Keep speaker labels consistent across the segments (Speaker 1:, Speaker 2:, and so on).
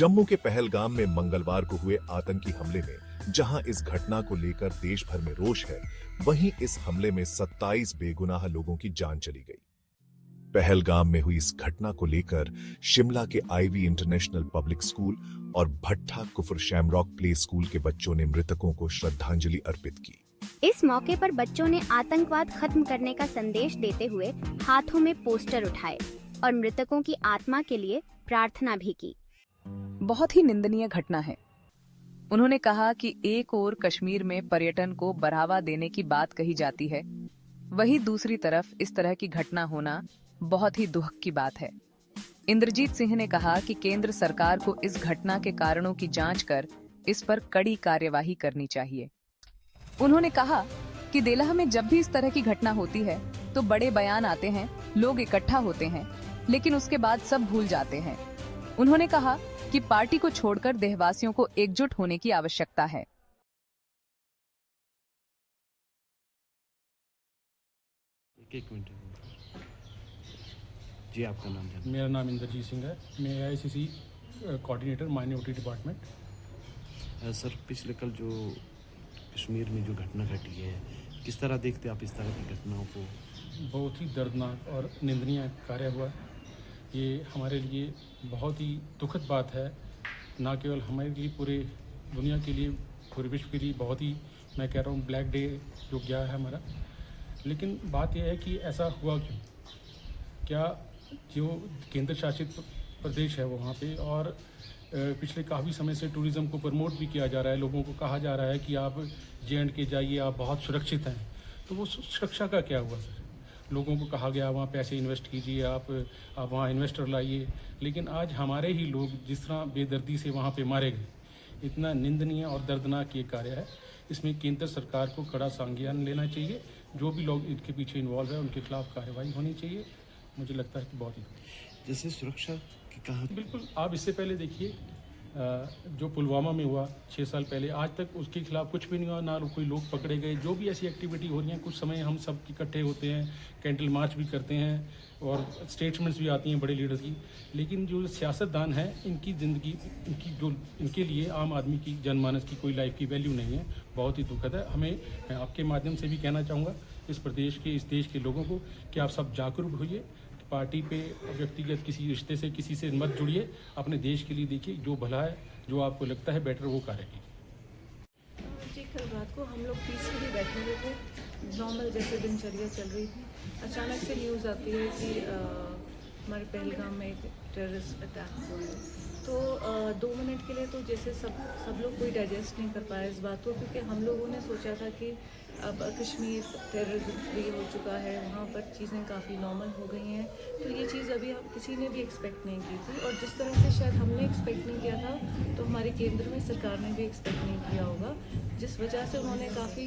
Speaker 1: जम्मू के पहलगाम में मंगलवार को हुए आतंकी हमले में जहां इस घटना को लेकर देश भर में रोष है, वहीं इस हमले में 27 बेगुनाह लोगों की जान चली गई। पहलगाम में हुई इस घटना को लेकर शिमला के आईवी इंटरनेशनल पब्लिक स्कूल और भट्टा कुफर शैमरॉक प्ले स्कूल के बच्चों ने मृतकों को श्रद्धांजलि अर्पित की।
Speaker 2: इस मौके पर बच्चों ने आतंकवाद खत्म करने का संदेश देते हुए हाथों में पोस्टर उठाए और मृतकों की आत्मा के लिए प्रार्थना भी की।
Speaker 3: बहुत ही निंदनीय घटना है। उन्होंने कहा कि एक ओर कश्मीर में पर्यटन को बढ़ावा देने की बात कही जाती है, वहीं दूसरी तरफ इस तरह की घटना होना बहुत ही दुख की बात है। इंद्रजीत सिंह ने कहा कि केंद्र सरकार को इस घटना के कारणों की जांच कर इस पर कड़ी कार्यवाही करनी चाहिए। उन्होंने कहा कि देलह में जब भी इस तरह की घटना होती है तो बड़े बयान आते हैं, लोग इकट्ठा होते हैं, लेकिन उसके बाद सब भूल जाते हैं। उन्होंने कहा कि पार्टी को छोड़कर देशवासियों को एकजुट होने की आवश्यकता है।
Speaker 4: एक मिनट जी, आपका नाम जाना?
Speaker 5: मेरा नाम इंद्रजीत सिंह है। मैं AICC coordinator minority department.
Speaker 4: Sir, पिछले कल जो कश्मीर में जो घटना घटी है, किस तरह देखते आप इस तरह की घटनाओं को?
Speaker 5: बहुत ही दर्दनाक और निंदनीय कार्य हुआ। ये हमारे लिए बहुत ही दुखद बात है, ना केवल हमारे लिए, पूरे दुनिया के लिए, पूरे विश्व के लिए बहुत ही, मैं कह रहा हूँ, ब्लैक डे जो गया है हमारा। लेकिन बात यह है कि ऐसा हुआ क्यों? क्या जो केंद्र शासित प्रदेश है वहाँ पे, और पिछले काफ़ी समय से टूरिज़्म को प्रमोट भी किया जा रहा है, लोगों को कहा जा रहा है कि आप J&K जाइए, आप बहुत सुरक्षित हैं। तो वो सुरक्षा का क्या हुआ सर? लोगों को कहा गया वहाँ पैसे इन्वेस्ट कीजिए, आप वहाँ इन्वेस्टर लाइए, लेकिन आज हमारे ही लोग जिस तरह बेदर्दी से वहाँ पे मारे गए, इतना निंदनीय और दर्दनाक ये कार्य है। इसमें केंद्र सरकार को कड़ा संज्ञान लेना चाहिए। जो भी लोग इनके पीछे इन्वॉल्व है उनके खिलाफ कार्रवाई होनी चाहिए। मुझे लगता है कि बहुत ही
Speaker 4: जैसे सुरक्षा की कहा,
Speaker 5: बिल्कुल। आप इससे पहले देखिए जो पुलवामा में हुआ 6 साल पहले, आज तक उसके खिलाफ कुछ भी नहीं हुआ, ना कोई लोग पकड़े गए। जो भी ऐसी एक्टिविटी हो रही है, कुछ समय हम सब इकट्ठे होते हैं, कैंडल मार्च भी करते हैं और स्टेटमेंट्स भी आती हैं बड़े लीडर्स की, लेकिन जो सियासतदान हैं इनकी ज़िंदगी, इनके लिए आम आदमी की, जनमानस की कोई लाइफ की वैल्यू नहीं है। बहुत ही दुखद है। मैं आपके माध्यम से भी कहना चाहूँगा इस प्रदेश के, इस देश के लोगों को कि आप सब जागरूक होइए। पार्टी पे, व्यक्तिगत किसी रिश्ते से, किसी से मत जुड़िए। अपने देश के लिए देखिए, जो भला है, जो आपको लगता है बेटर, वो कार्य कीजिए।
Speaker 6: जी, कल रात को हम लोग पीसफुली बैठे हुए थे, नॉर्मल जैसे दिनचर्या चल रही थी। अचानक से न्यूज़ आती है कि हमारे पहलगाम में एक टेररिस्ट अटैक हुआ है। तो 2 मिनट के लिए तो जैसे सब लोग कोई डाइजेस्ट नहीं कर पाए इस बात को, क्योंकि हम लोगों ने सोचा था कि अब कश्मीर टेररिज्म फ्री हो चुका है, वहाँ पर चीज़ें काफ़ी नॉर्मल हो गई हैं। तो ये चीज़ अभी हम किसी ने भी एक्सपेक्ट नहीं की थी, और जिस तरह से शायद हमने एक्सपेक्ट नहीं किया था, तो हमारी केंद्र में सरकार ने भी एक्सपेक्ट नहीं किया होगा, जिस वजह से उन्होंने काफ़ी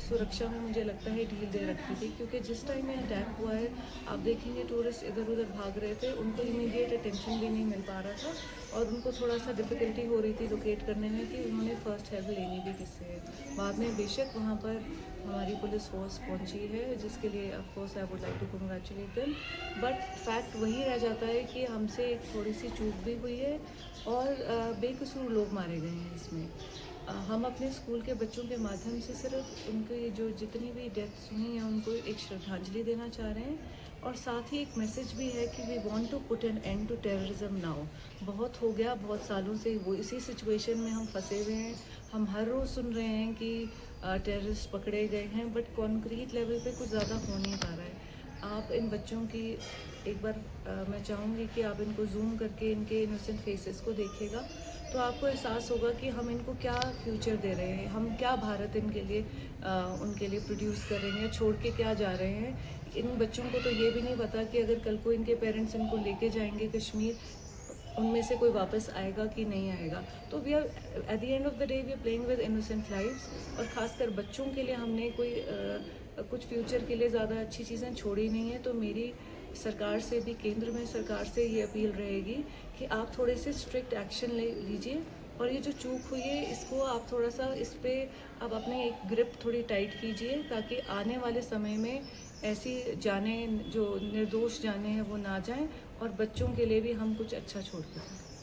Speaker 6: सुरक्षा में, मुझे लगता है, ढील दे रखी थी। क्योंकि जिस टाइम में अटैक हुआ है, आप देखेंगे टूरिस्ट इधर उधर भाग रहे थे, उनको इमीडिएट अटेंशन भी नहीं मिल पा रहा था, और उनको थोड़ा सा डिफ़िकल्टी हो रही थी लोकेट करने में कि उन्होंने फर्स्ट हेल्प लेनी भी किससे है। बाद में बेशक वहाँ पर हमारी पुलिस फोर्स पहुंची है, जिसके लिए of course I would like to congratulate them, but fact वही रह जाता है कि हमसे एक थोड़ी सी चूक भी हुई है और बेकसूर लोग मारे गए हैं इसमें। हम अपने स्कूल के बच्चों के माध्यम से सिर्फ उनके जो जितनी भी डेथ्स हुई हैं उनको एक श्रद्धांजलि देना चाह रहे हैं, और साथ ही एक मैसेज भी है कि we want to put an end to terrorism now. बहुत हो गया, बहुत सालों से वो इसी सिचुएशन में हम फंसे हुए हैं। हम हर रोज़ सुन रहे हैं कि टेररिस्ट पकड़े गए हैं, बट कॉन्क्रीट लेवल पे कुछ ज़्यादा हो नहीं पा रहा है। आप इन बच्चों की एक बार मैं चाहूँगी कि आप इनको जूम करके इनके इनोसेंट फेसेस को देखिएगा, तो आपको एहसास होगा कि हम इनको क्या फ्यूचर दे रहे हैं, हम क्या भारत इनके लिए उनके लिए प्रोड्यूस कर रहे हैं, छोड़ के क्या जा रहे हैं। इन बच्चों को तो ये भी नहीं पता कि अगर कल को इनके पेरेंट्स इनको लेके जाएंगे कश्मीर, उनमें से कोई वापस आएगा कि नहीं आएगा। तो we are at the end of the day we are playing with innocent lives, और ख़ासकर बच्चों के लिए हमने कोई कुछ फ्यूचर के लिए ज़्यादा अच्छी चीज़ें छोड़ी नहीं है। तो मेरी सरकार से भी, केंद्र में सरकार से ये अपील रहेगी कि आप थोड़े से स्ट्रिक्ट एक्शन ले लीजिए, और ये जो चूक हुई है इसको आप थोड़ा सा, इस पर आप अपने एक ग्रिप थोड़ी टाइट कीजिए, ताकि आने वाले समय में ऐसी जानें, जो निर्दोष जानें हैं, वो ना जाएं, और बच्चों के लिए भी हम कुछ अच्छा छोड़ के जाएं।